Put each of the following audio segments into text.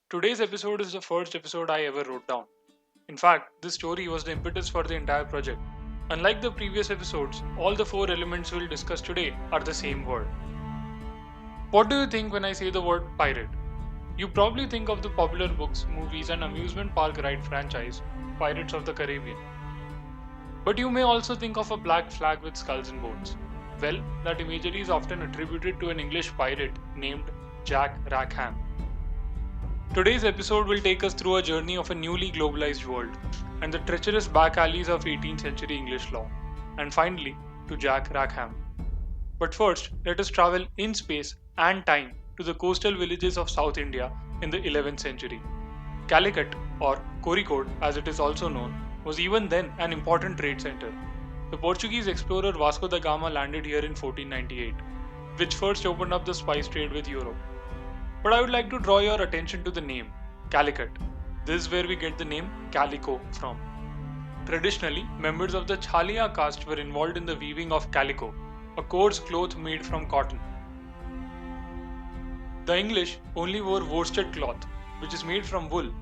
Today's episode is the first episode I ever wrote down. In fact, this story was the impetus for the entire project. Unlike the previous episodes, all the four elements we'll discuss today are the same word. What do you think when I say the word pirate? You probably think of the popular books, movies, and amusement park ride franchise, Pirates of the Caribbean. But you may also think of a black flag with skulls and bones. Well, that imagery is often attributed to an English pirate named Jack Rackham. Today's episode will take us through a journey of a newly globalized world and the treacherous back alleys of 18th century English law, and finally to Jack Rackham. But first, let us travel in space and time to the coastal villages of South India in the 11th century. Calicut, or Kozhikode as it is also known, was even then an important trade center. The Portuguese explorer Vasco da Gama landed here in 1498, which first opened up the spice trade with Europe. But I would like to draw your attention to the name, Calicut. This is where we get the name calico from. Traditionally, members of the Chalia caste were involved in the weaving of calico, a coarse cloth made from cotton. The English only wore worsted cloth, which is made from wool,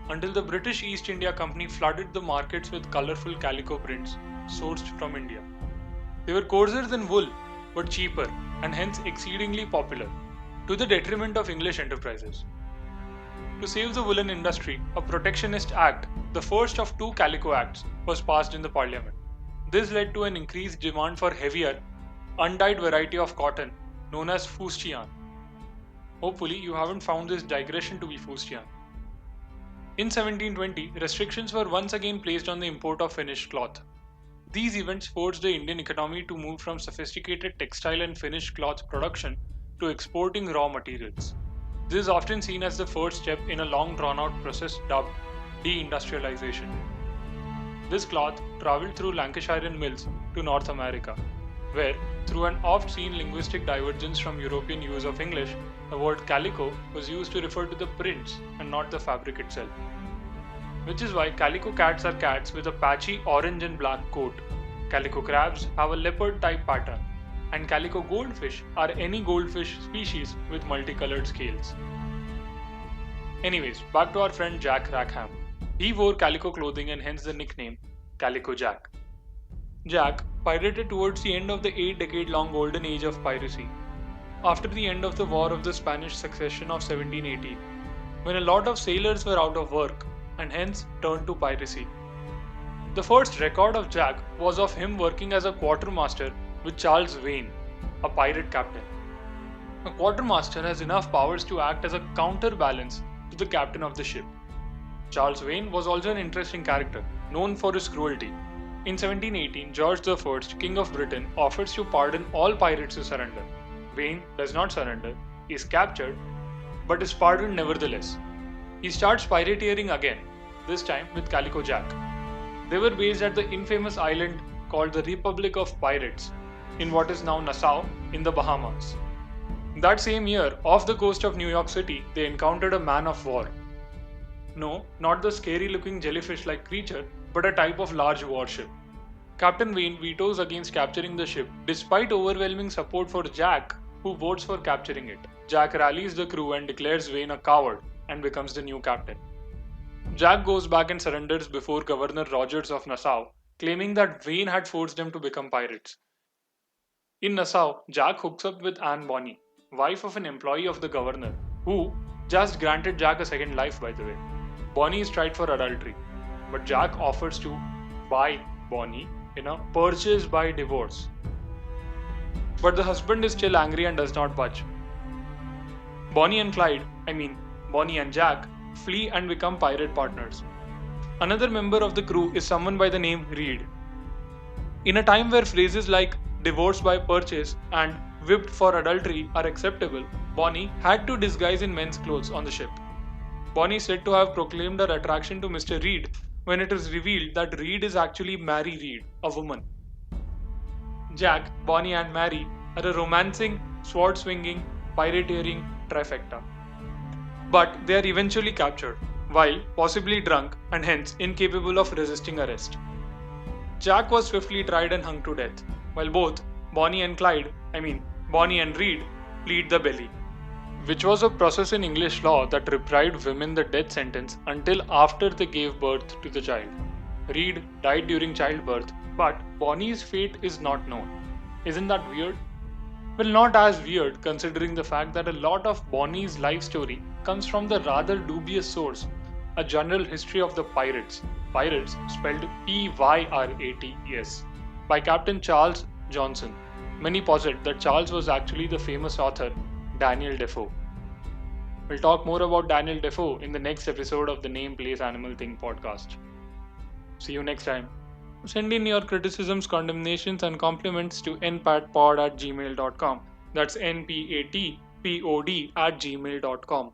until the British East India Company flooded the markets with colourful calico prints sourced from India. They were coarser than wool, but cheaper and hence exceedingly popular, to the detriment of English enterprises. To save the woolen industry, a Protectionist Act, the first of two Calico Acts, was passed in the Parliament. This led to an increased demand for heavier, undyed variety of cotton known as fustian. Hopefully, you haven't found this digression to be fustian. In 1720, restrictions were once again placed on the import of finished cloth. These events forced the Indian economy to move from sophisticated textile and finished cloth production to exporting raw materials. This is often seen as the first step in a long drawn out process dubbed deindustrialization. This cloth travelled through Lancashire mills to North America, where, through an oft seen linguistic divergence from European use of English, the word calico was used to refer to the prints and not the fabric itself. Which is why calico cats are cats with a patchy orange and black coat. Calico crabs have a leopard type pattern, and calico goldfish are any goldfish species with multicolored scales. Anyways, back to our friend Jack Rackham. He wore calico clothing and hence the nickname Calico Jack. Jack pirated towards the end of the 8-decade-long golden age of piracy, after the end of the War of the Spanish Succession of 1780, when a lot of sailors were out of work and hence turned to piracy. The first record of Jack was of him working as a quartermaster with Charles Vane, a pirate captain. A quartermaster has enough powers to act as a counterbalance to the captain of the ship. Charles Vane was also an interesting character, known for his cruelty. In 1718, George I, King of Britain, offers to pardon all pirates who surrender. Vane does not surrender, he is captured, but is pardoned nevertheless. He starts pirateering again, this time with Calico Jack. They were based at the infamous island called the Republic of Pirates, in what is now Nassau, in the Bahamas. That same year, off the coast of New York City, they encountered a man of war. No, not the scary looking jellyfish-like creature, but a type of large warship. Captain Vane vetoes against capturing the ship, despite overwhelming support for Jack, who votes for capturing it. Jack rallies the crew and declares Vane a coward and becomes the new captain. Jack goes back and surrenders before Governor Rogers of Nassau, claiming that Vane had forced them to become pirates. In Nassau, Jack hooks up with Anne Bonny, wife of an employee of the governor, who just granted Jack a second life, by the way. Bonny is tried for adultery, but Jack offers to buy Bonny in a purchase by divorce. But the husband is still angry and does not budge. Bonny and Jack, flee and become pirate partners. Another member of the crew is someone by the name Reed. In a time where phrases like divorce by purchase and whipped for adultery are acceptable, Bonny had to disguise in men's clothes on the ship. Bonny is said to have proclaimed her attraction to Mr. Reed when it is revealed that Reed is actually Mary Reed, a woman. Jack, Bonny and Mary are a romancing, sword-swinging, pirateering trifecta. But they are eventually captured, while possibly drunk and hence incapable of resisting arrest. Jack was swiftly tried and hung to death, while both Bonny and Reed plead the belly. which was a process in English law that deprived women the death sentence until after they gave birth to the child. Reed died during childbirth, but Bonnie's fate is not known. Isn't that weird? Well, not as weird considering the fact that a lot of Bonnie's life story comes from the rather dubious source, a general history of the pirates, pirates spelled Pyrates, by Captain Charles Johnson. Many posit that Charles was actually the famous author Daniel Defoe. We'll talk more about Daniel Defoe in the next episode of the Name, Place, Animal Thing podcast. See you next time. Send in your criticisms, condemnations, and compliments to npatpod@gmail.com. That's npatpod@gmail.com.